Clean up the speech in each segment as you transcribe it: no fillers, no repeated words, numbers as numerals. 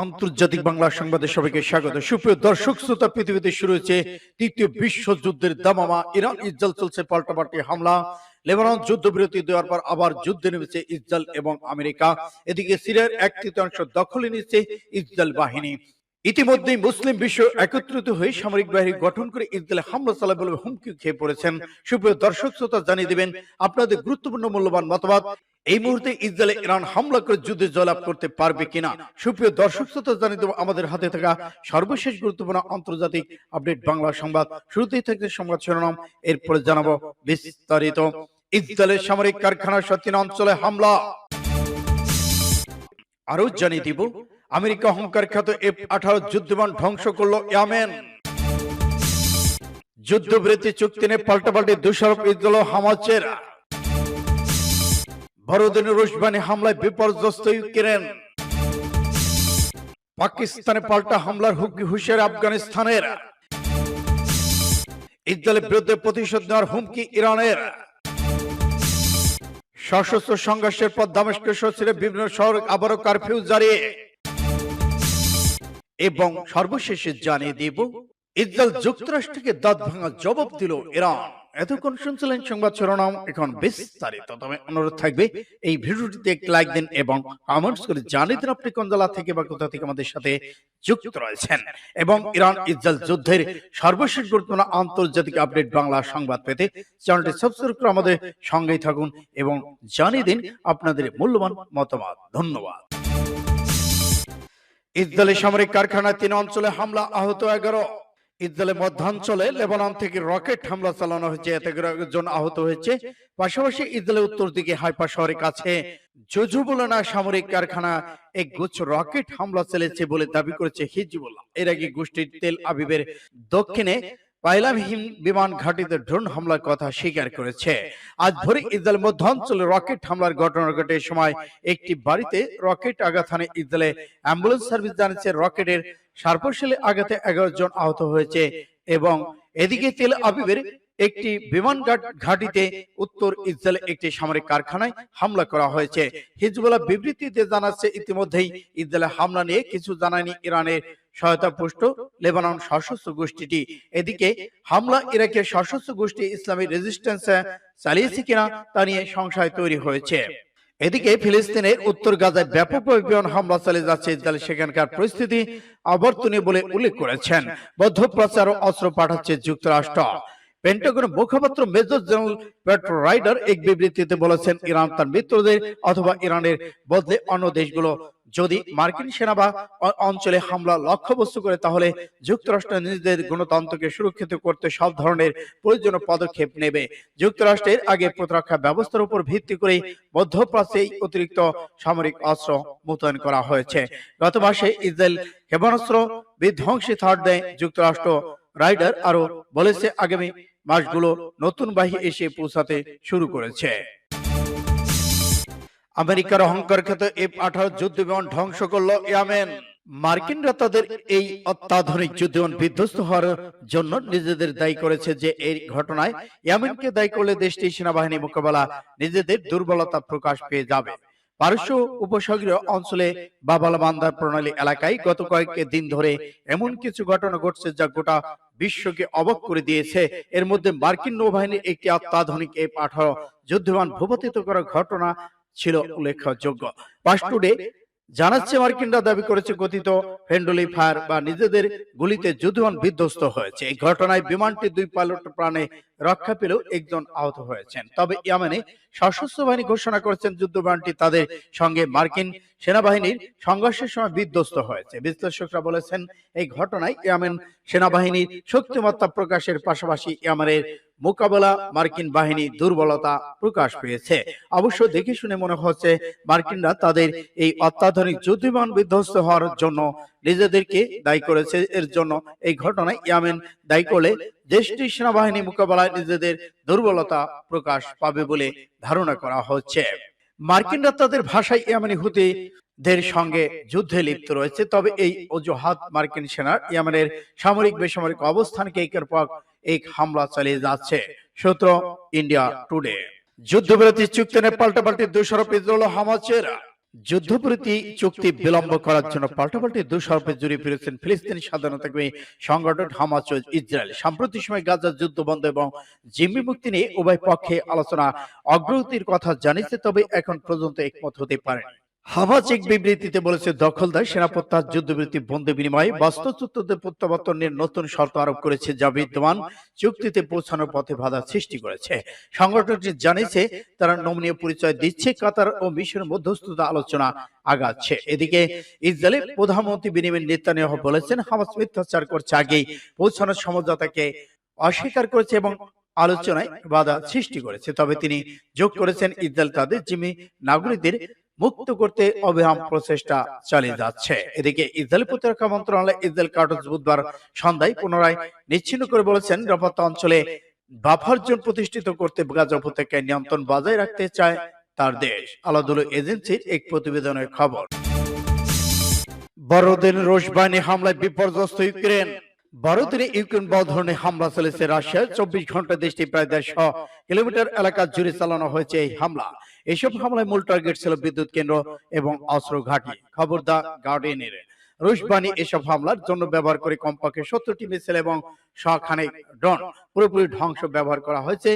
আন্তর্জাতিক বাংলা সংবাদে সবাইকে স্বাগত। সুপ্রিয় দর্শক শ্রোতা, পৃথিবীতে শুরু হয়েছে তৃতীয় বিশ্বযুদ্ধের দামামা। ইরান ইসরায়েল চলছে পাল্টাপাল্টি হামলা। লেবানন যুদ্ধবিরতি দেওয়ার পর আবার যুদ্ধে নেমেছে ইসরায়েল এবং আমেরিকা। এদিকে সিরিয়ার 1/3 দখলে নিচ্ছে ইসরায়েল বাহিনী। ইতিমধ্যেই মুসলিম বিশ্ব একত্রিত হয়ে সামরিক বাহিনী গঠন করে ইসরায়েলে হামলা চালাবে বলে হুমকি খেয়ে পড়েছেন। সুপ্রিয় দর্শক শ্রোতা, জানিয়ে দিবেন আপনাদের গুরুত্বপূর্ণ মূল্যবান মতামত। এই মুহূর্তে ইসরায়েলে ইরান হামলা করে যুদ্ধে জয়লাভ করতে পারবে কিনা। সুপ্রিয় দর্শক শ্রোতা, জানিয়ে দেব আমাদের হাতে থাকা সর্বশেষ গুরুত্বপূর্ণ আন্তর্জাতিক আপডেট বাংলা সংবাদ। শুরুতেই থাকছে সংবাদ শিরোনাম, এরপরে জানাবো বিস্তারিত। ইসরায়েলের সামরিক কারখানা ৩ অঞ্চলে হামলা। আরো জানিয়ে দিব আমেরিকা অহংকার খ্যাত F-18 যুদ্ধবিমান ধ্বংস করল ইয়েমেন। যুদ্ধবিরতি চুক্তি নিয়ে পাল্টাপাল্টি দোষারোপ ইসরায়েল ও হামাসের। বড়দিনের রুশ বাহিনী হামলায় বিপর্যস্ত ইউক্রেন। পাকিস্তানে পাল্টা হামলার হুঁশিয়ারি আফগানিস্তানের। ইসরায়েলের বিরুদ্ধে প্রতিশোধ নেওয়ার হুমকি ইরানের। সশস্ত্র সংঘর্ষের পর দামেস্কের শহরে বিভিন্ন শহর আবারও কারফিউ জারি। এবং সর্বশেষে জানিয়ে দিব ইসরায়েল যুক্তরাষ্ট্রকে দাঁত ভাঙা জবাব দিল ইরান। এতক্ষণ শুনছিলেন সংবাদ শিরোনাম, এখন বিস্তারিত। তবে অনুরোধ থাকবে এই ভিডিওটিতে একটি লাইক দিন এবং কমেন্টস করে জানিয়ে দিন আপনি কোন জেলা থেকে বা কোথা থেকে আমাদের সাথে যুক্ত রয়েছেন। এবং ইরান ইসরায়েল যুদ্ধের সর্বশেষ গুরুত্বপূর্ণ আন্তর্জাতিক আপডেট বাংলা সংবাদ পেতে চ্যানেলটি সাবস্ক্রাইব করে আমাদের সঙ্গেই থাকুন এবং জানিয়ে দিন আপনাদের মূল্যবান মতামত। ধন্যবাদ। ইসরায়েলের সামরিক কারখানায় 3 অঞ্চলে হামলা, আহত 11। ইসরায়েলের মধ্যাঞ্চলে লেবানন থেকে রকেট হামলা চালানো হয়েছে, এতে 11 জন আহত হয়েছে। পাশাপাশি ইসরায়েলের উত্তর দিকে হাইফা শহরের কাছে জুজুবুলানা সামরিক কারখানা এক গুচ্ছ রকেট হামলা চালিয়েছে বলে দাবি করেছে হিজবুল্লাহ। এর আগে গোষ্ঠীর তেল আবিবের দক্ষিণে পাইলামহিম বিমান ঘাঁটিতে ড্রোন হামলার কথা স্বীকার করেছে। আজ ভোরে ইসরায়েল মধ্যাঞ্চলে রকেট হামলার ঘটনা ঘটে। সময় একটি বাড়িতে রকেট আঘাত হানে ইসরায়েলের অ্যাম্বুলেন্স সার্ভিস জানিয়েছে। রকেটের সার্পশিলে আঘাতে 11 জন আহত হয়েছে। এবং এদিকে তেল আবিবের একটি বিমান ঘাঁটিতে উত্তর ইসরায়েলের একটি সামরিক কারখানায় হামলা করা হয়েছে। হিজবুল্লাহ বিবৃতিতে জানাচ্ছে ইতিমধ্যেই ইসরায়েলের হামলা নিয়ে কিছু জানায়নি ইরানের সহায়তা পুষ্ট লেবানন সশস্ত্র গোষ্ঠীটি। এদিকে হামলা ইরাকের সশস্ত্র গোষ্ঠী ইসলামী রেজিস্ট্যান্স চালিয়েছে কিনা তা নিয়ে সংশয় তৈরি হয়েছে। এদিকে ফিলিস্তিনের উত্তর গাজায় ব্যাপকভাবে বিমান হামলা চালিয়ে যাচ্ছে ইসরায়েল, সেখানকার পরিস্থিতি অবর্তনীয় বলে উল্লেখ করেছেন। মধ্যপ্রাচ্যে আরো অস্ত্র পাঠাচ্ছে যুক্তরাষ্ট্র। পেন্টাগনের মুখপাত্র মেজর জেনারেল পেট রাইডার এক বিবৃতিতে বলেছেন, ইরান তার মিত্রদের অথবা ইরানের বদলে অন্য দেশগুলো যদি মার্কিন সেনা বা অঞ্চলে হামলা লক্ষ্যবস্তু করে, তাহলে যুক্তরাষ্ট্র নিজেদের গণতন্ত্রকে সুরক্ষিত করতে সব ধরনের প্রয়োজনীয় পদক্ষেপ নেবে। যুক্তরাষ্ট্রের আগে প্রতিরক্ষা ব্যবস্থার উপর ভিত্তি করে মধ্যপ্রাচ্যে অতিরিক্ত সামরিক অস্ত্র মোতায়েন করা হয়েছে। গত মাসে ইসরায়েল ক্ষেপণাস্ত্র বিধ্বংসী থার্ড দেয় যুক্তরাষ্ট্র। রাইডার আরো বলেছে, আগামী মাসগুলো নতুন বাহিনী এসে পৌঁছাতে শুরু করেছে। আমেরিকার অহংকার খ্যাত F-18 যুদ্ধবিমান ধ্বংস করল ইয়েমেন। মার্কিনরা তাদের এই অত্যাধুনিক যুদ্ধবিমান বিধ্বস্ত হওয়ার জন্য নিজেদের দায়ী করেছে। যে এই ঘটনায় ইয়েমেনকে দায়ী করলে দেশটির সেনাবাহিনী মোকাবেলা নিজেদের দুর্বলতা প্রকাশ পেয়ে যাবে। পারস্য উপসাগরীয় অঞ্চলে বাবালা বান্দার প্রণালী এলাকায় গত কয়েকদিন ধরে এমন কিছু ঘটনা ঘটছে যা গোটা বিশ্বকে অবাক করে দিয়েছে। এর মধ্যে মার্কিন নৌবাহিনীর একটি অত্যাধুনিক F-18 যুদ্ধবিমান ভূপাতিত করার ঘটনা ছিল উল্লেখযোগ্য। পাস্টুডে জানাচ্ছে, মার্কিনরা দাবি করেছে কথিত ফ্রেন্ডলি ফায়ার বা নিজেদের গুলিতে যুদ্ধবিমান বিধ্বস্ত হয়েছে। এই ঘটনায় বিমানটি 2 পাইলট প্রাণে রক্ষা পেলেও 1 জন আহত হয়েছেন। তবে ইয়েমেনে সশস্ত্র বাহিনী ঘোষণা করেছেন যুদ্ধবিমানটি তাদের সঙ্গে মার্কিন সেনাবাহিনীর সংঘর্ষের সময় বিধ্বস্ত হয়েছে। বিশ্লেষকরা বলেছেন, এই ঘটনায় ইয়েমেন সেনাবাহিনীর শক্তিমত্তা প্রকাশের পাশাপাশি ইয়েমেনের মোকাবেলা মার্কিন বাহিনী দুর্বলতা প্রকাশ পেয়েছে। অবশ্য দেখে শুনে মনে হচ্ছে মার্কিনরা তাদের এই অত্যাধুনিক যুদ্ধবিমান বিধ্বস্ত হওয়ার জন্য নিজেদেরকে দায়ী করেছে। এর জন্য এই ঘটনায় ইয়েমেন দায়ী করলে দেশটির সেনাবাহিনী মোকাবেলায় নিজেদের দুর্বলতা প্রকাশ পাবে বলে ধারণা করা হচ্ছে। মার্কিনরা তাদের ভাষায় ইয়েমেনি হুতিদের সঙ্গে যুদ্ধে লিপ্ত রয়েছে। তবে এই অজুহাত মার্কিন সেনার ইয়েমেনের সামরিক বেসামরিক অবস্থানকে একের পর এক হামলা চালিয়ে যাচ্ছে। সূত্র ইন্ডিয়া টুডে। যুদ্ধবিরতি চুক্তি নিয়ে পাল্টাপাল্টি দোষারোপ ইসরায়েল ও হামাসের। যুদ্ধবিরতি চুক্তি বিলম্ব করার জন্য পাল্টাপাল্টি দোষারোপে জড়িয়ে পড়েছেন ফিলিস্তিনি স্বাধীনতাকামী সংগঠন হামাস ও ইসরায়েল। সাম্প্রতিক সময় গাজার যুদ্ধ বন্ধ এবং জিম্মি মুক্তি নিয়ে উভয় পক্ষে আলোচনা অগ্রগতির কথা জানিয়েছে, তবে এখন পর্যন্ত একমত হতে পারেনি। হামাস এক বিবৃতিতে বলেছে, দখলদার সেনাপ্রত্যাহার যুদ্ধবিরতি বন্ধে বিনিময়ে বাস্তুচ্যুতদের প্রত্যাবর্তনের নতুন শর্ত আরোপ করেছে, যা বিদ্যমান চুক্তিতে পৌঁছানোর পথে বাধা সৃষ্টি করেছে। সংগঠনটি জানিয়েছে তারা নমনীয় পরিচয় দিচ্ছে, কাতার ও মিশরের মধ্যস্থতা আলোচনা আগাচ্ছে। এদিকে ইসরায়েলের প্রধানমন্ত্রী বেনিয়ামিন নেতানিয়াহু বলেছেন, হামাস মিথ্যাচার করছে, আগেই পৌঁছানোর সমঝোতাকে অস্বীকার করেছে এবং আলোচনায় বাধা সৃষ্টি করেছে। তবে তিনি যোগ করেছেন, ইসরায়েল তাদের জিম্মি নাগরিকদের মুক্ত করতে অবিরাম প্রচেষ্টা চালিয়ে যাচ্ছে। এদিকে ইসরায়েল প্রতিরক্ষা মন্ত্রণালয় ইসরায়েল কার্টুজ বুধবার সন্ধ্যায় পুনরায় নিশ্চিহ্ন করে বলেছেন, নিরাপত্তা অঞ্চলে বাফার জোন প্রতিষ্ঠিত করতে গাজা উপত্যকায় নিয়ন্ত্রণ বজায় রাখতে চায় তার দেশ। আলাদুল এজেন্সির এক প্রতিবেদনের খবর। বড়দিন রুশ বাহিনী হামলায় বিপর্যস্ত ইউক্রেন। বড়দিনে ইউক্রেন বড় ধরনের হামলা চলেছে রাশিয়ার। 24 ঘন্টা দেশটি প্রায় 150 কিলোমিটার এলাকা জুড়ে চালানো হয়েছে এই হামলা। এসব হামলায় মূল টার্গেট ছিল বিদ্যুৎ কেন্দ্র এবং অস্ত্র ঘাঁটি। খবর দা গার্ডিয়ানের। রুশ বাহিনী এসব হামলার জন্য ব্যবহার করে কমপক্ষে 70টি মিসাইল এবং শখানেক ড্রোন। পুরোপুরি ধ্বংস ব্যবহার করা হয়েছে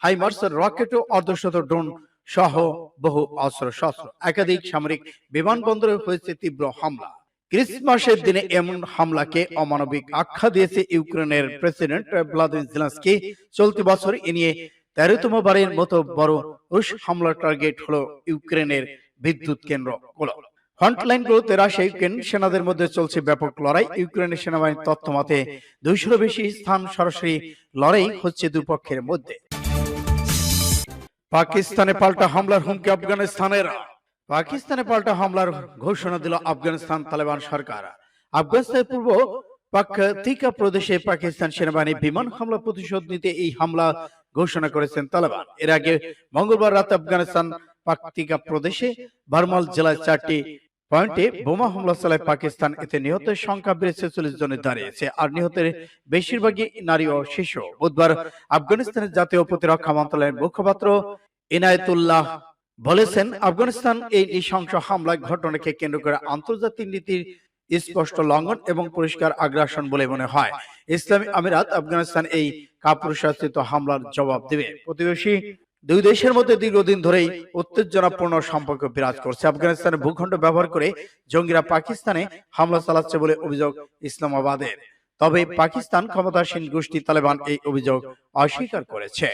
হাইমার্স রকেট ও অর্ধশত ড্রোন সহ বহু অস্ত্র শস্ত্র। একাধিক সামরিক বিমানবন্দরে হয়েছে তীব্র হামলা। ক্রিসমাসের দিনে এমন হামলাকে অমানবিক আখ্যা দিয়েছে ইউক্রেনের প্রেসিডেন্ট ভ্লাদিমির জেলেনস্কি। চলতি বছর এ নিয়ে 13তম বারের মতো বড় রুশ হামলার টার্গেট হলো ইউক্রেনের বিদ্যুৎ কেন্দ্রগুলো। ফ্রন্টলাইনগুলোতে রাশিয়া ইউক্রেন সেনাদের মধ্যে চলছে ব্যাপক লড়াই। ইউক্রেনের সেনাবাহিনীর তথ্য মতে 200-র বেশি স্থান সরাসরি লড়াই হচ্ছে দুপক্ষের মধ্যে। পাকিস্তানে পাল্টা হামলার হুমকি আফগানিস্তানের। পাকিস্তানে পাল্টা হামলার ঘোষণা দিল আফগানিস্তান তালেবান সরকার। আফগানিস্তানের পূর্ব পাকতিকা প্রদেশে পাকিস্তান সেনাবাহিনী বিমান হামলা প্রতিশোধ নিতে এই হামলা ঘোষণা করেছেন তালেবান। এর আগে মঙ্গলবার রাতে আফগানিস্তান পাকতিকা প্রদেশে বারমাল জেলায় 4টি পয়েন্টে বোমা হামলা চালায় পাকিস্তান। এতে নিহতের সংখ্যা বেড়ে 46 জনে দাঁড়িয়েছে, আর নিহতের বেশিরভাগই নারী ও শিশু। বুধবার আফগানিস্তানের জাতীয় প্রতিরক্ষা মন্ত্রণালয়ের মুখপাত্র ইনায়েতুল্লাহ বলেছেন, আফগানিস্তান এই নৃশংস হামলার ঘটনাকে কেন্দ্র করে আন্তর্জাতিক নীতির স্পষ্ট লঙ্ঘন এবং পরিষ্কার আগ্রাসন বলে মনে হয়। ইসলামী আমিরাত আফগানিস্তান এই কাপুরুষাচিত হামলার জবাব দেবে। প্রতিবেশী দুই দেশের মধ্যে দীর্ঘদিন ধরেই উত্তেজনাপূর্ণ সম্পর্ক বিরাজ করছে। আফগানিস্তানের ভূখণ্ড ব্যবহার করে জঙ্গিরা পাকিস্তানে হামলা চালাচ্ছে বলে অভিযোগ ইসলামাবাদের। তবে পাকিস্তান ক্ষমতাসীন গোষ্ঠী তালেবান এই অভিযোগ অস্বীকার করেছে।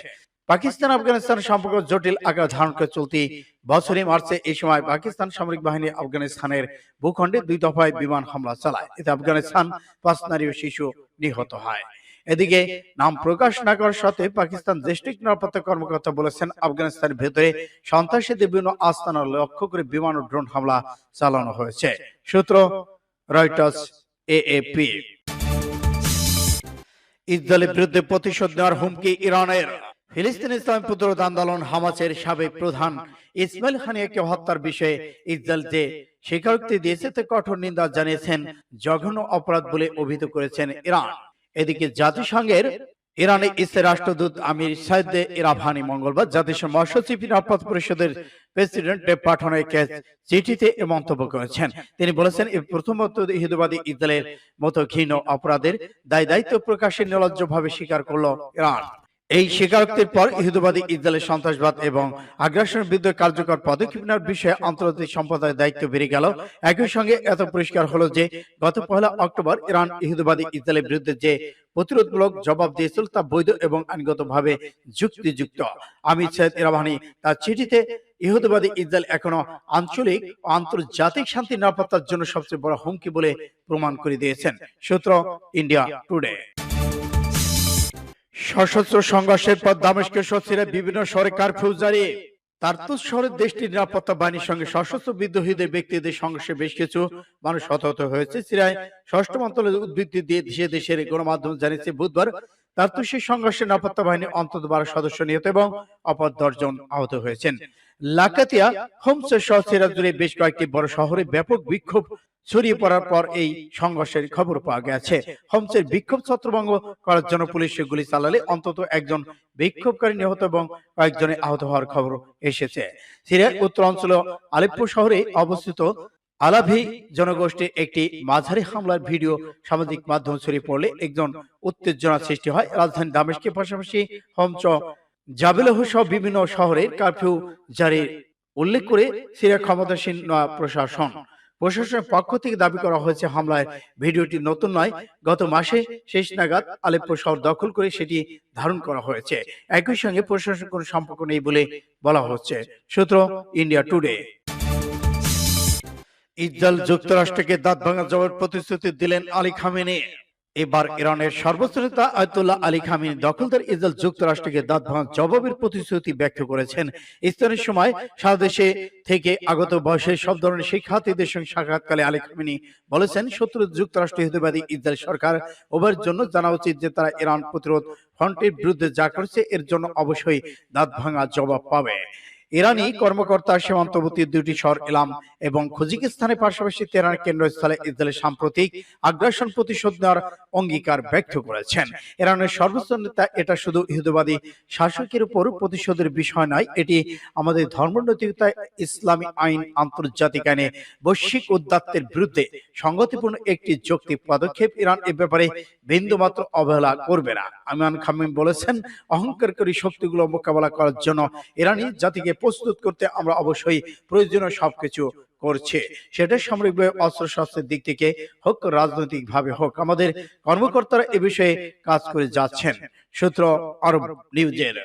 পাকিস্তান আফগানিস্তান সম্পর্ক জটিল আকার ধারণ করে চলতি বছরই মার্চে এই সময় পাকিস্তান সামরিক বাহিনী আফগানিস্তানের ভূখণ্ডে 2 দফায় বিমান হামলা চালায়। এতে আফগানিস্তান 5 নারী ও শিশু নিহত হয়। এদিকে নাম প্রকাশ না করার সত্ত্বে পাকিস্তান জ্যেষ্ঠ নিরাপত্তা কর্মকর্তা বলেছেন, আফগানিস্তানের ভেতরে সন্ত্রাসীদের বিভিন্ন আস্তানা লক্ষ্য করে বিমান ও ড্রোন হামলা চালানো হয়েছে। সূত্র রয়টার্স, এএপি। ইসরায়েলের বিরুদ্ধে প্রতিশোধ নেওয়ার হুমকি ইরানের। ফিলিস্তিন ইসলামী প্রতিরোধ আন্দোলন হামাসের সাবেক প্রধান ইসমাইল হানিয়াকে হত্যার বিষয়ে ইসরায়েল যে স্বীকারোক্তি দিয়েছে তা কঠোর নিন্দা জানিয়েছেন, জঘন্য অপরাধ বলে অভিহিত করেছেন ইরান। এদিকে জাতিসংঘের ইরানে ইসরায়েল রাষ্ট্রদূত আমির সাইদ ইরাভানি মঙ্গলবার জাতিসংঘ মহাসচিব নিরাপত্তা পরিষদের প্রেসিডেন্টে পাঠানো এক চিঠিতে এ মন্তব্য করেছেন। তিনি বলেছেন, প্রথমত ইহুদিবাদী ইসরায়েলের মতো ঘৃণ্য অপরাধের দায়িত্ব প্রকাশে নির্লজ্জভাবে স্বীকার করল ইরান। এই স্বীকারোক্তির পর ইহুদিবাদী ইসরায়েলের সন্ত্রাসবাদ এবং আগ্রাসনের বিরুদ্ধে কার্যকর পদক্ষেপ নেওয়ার বিষয়ে আন্তর্জাতিক সম্প্রদায়ের দায়িত্ব বেড়ে গেল। একই সঙ্গে এত পরিষ্কার হলো যে গত 1 অক্টোবর ইরান ইহুদিবাদী ইসরায়েলের বিরুদ্ধে যে প্রতিরোধমূলক জবাব দিয়েছিল তা বৈধ এবং আইনগতভাবে যুক্তিযুক্ত। আমির সাইদ ইরাভানি তার চিঠিতে ইহুদিবাদী ইসরায়েল এখনো আঞ্চলিক ও আন্তর্জাতিক শান্তি নিরাপত্তার জন্য সবচেয়ে বড় হুমকি বলে প্রমাণ করে দিয়েছেন। সূত্র ইন্ডিয়া টুডে। সশস্ত্র সংঘর্ষের পর দামেস্কের সিরিয়ার বিভিন্ন শহরে কারফিউ জারি। তারতুস শহরের দেশটির নিরাপত্তা বাহিনীর সঙ্গে সশস্ত্র বিদ্রোহীদের ব্যক্তিদের সংঘর্ষে বেশ কিছু মানুষ হতাহত হয়েছে। সিরিয়ায় ষষ্ঠ মন্ত্রণালয়ের উদ্ধৃতি দিয়ে দেশের গণমাধ্যম জানিয়েছে, বুধবার তারতুসের সংঘর্ষে নিরাপত্তা বাহিনীর অন্তত 12 সদস্য নিহত এবং অপর 10 জন আহত হয়েছেন। লাকাতিয়া, হোমস সহ সিরিয়া জুড়ে বেশ কয়েকটি বড় শহরে ব্যাপক বিক্ষোভ ছড়িয়ে পড়ার পর এই সংঘর্ষের খবর পাওয়া গেছে। হোমসের বিক্ষোভ ছত্রভঙ্গ করার জন্য পুলিশ গুলি চালালে অন্তত একজন বিক্ষোভকারী নিহত এবং কয়েকজনে আহত হওয়ার খবর এসেছে। সিরিয়ার উত্তরাঞ্চল আলেপ্পো শহরে অবস্থিত আলাভি জনগোষ্ঠীর একটি মাঝারি হামলার ভিডিও সামাজিক মাধ্যমে ছড়িয়ে পড়লে একজন উত্তেজনা সৃষ্টি হয়। রাজধানী দামেস্কের পাশাপাশি হোমস, জাবেলহ সহ বিভিন্ন শহরের কারফিউ জারির উল্লেখ করে সিরিয়া ক্ষমতাসীন প্রশাসনের পক্ষ থেকে দাবি করা হয়েছে হামলায় ভিডিওটি নতুন নয়, গত মাসে শেষ নাগাদ আলেপ্পো শহর দখল করে সেটি ধারণ করা হয়েছে। একই সঙ্গে প্রশাসনের কোনো সম্পর্ক নেই বলে বলা হচ্ছে। সূত্র ইন্ডিয়া টুডে। ইসরায়েল যুক্তরাষ্ট্রকে দাঁত ভাঙা জবাবের প্রতিশ্রুতি দিলেন আলী খামেনি। এবার ইরানের সর্বোচ্চ নেতা আয়াতুল্লাহ আলী খামেনি দখলদার ইসরায়েল যুক্তরাষ্ট্রকে দাঁত ভাঙা জবাবের প্রতিশ্রুতি ব্যক্ত করেছেন। ইফতারের সময় সারা দেশে থেকে আগত বয়সের সব ধরনের শিক্ষার্থীদের সঙ্গে সাক্ষাৎকালে আলী খামেনি বলেছেন, শত্রু যুক্তরাষ্ট্র হিন্দুবাদী ইসরায়েল সরকার উভয়ের জন্য জানা উচিত যে তারা ইরান প্রতিরোধ ফ্রন্টের বিরুদ্ধে যা করেছে এর জন্য অবশ্যই দাঁত ভাঙা জবাব পাবে। ইরানি কর্মকর্তা সীমান্তবর্তী দুটি শহর ইলাম এবং খুজিকিস্তানের পাশাপাশি তেহরান কেন্দ্রস্থলে ইসরায়েলের সাম্প্রতিক আগ্রাসন প্রতিশোধ নেওয়ার অঙ্গীকার ব্যক্ত করেছেন। ইরানের সর্বোচ্চ নেতা, এটা শুধু ইহুদিবাদী শাসকের উপর প্রতিশোধের বিষয় নয়, এটি আমাদের ধর্মনৈতিকতা, ইসলামী আইন, আন্তর্জাতিক আইনে বৈশ্বিক উদ্যাত্তের বিরুদ্ধে সংগতিপূর্ণ একটি যৌক্তিক পদক্ষেপ। ইরান এ ব্যাপারে বিন্দুমাত্র অবহেলা করবে না। ইমাম খামেনি বলেছেন, অহংকারী শক্তিগুলো মোকাবেলা করার জন্য ইরানি জাতিকে প্রস্তুত করতে আমরা অবশ্যই প্রয়োজনীয় সবকিছু করছে, সেটা সামরিকভাবে অস্ত্রশস্ত্রের দিক থেকে হোক, রাজনৈতিক ভাবে হোক। আমাদের কর্মকর্তারা এ বিষয়ে কাজ করে যাচ্ছেন। সূত্র আরব নিউজের।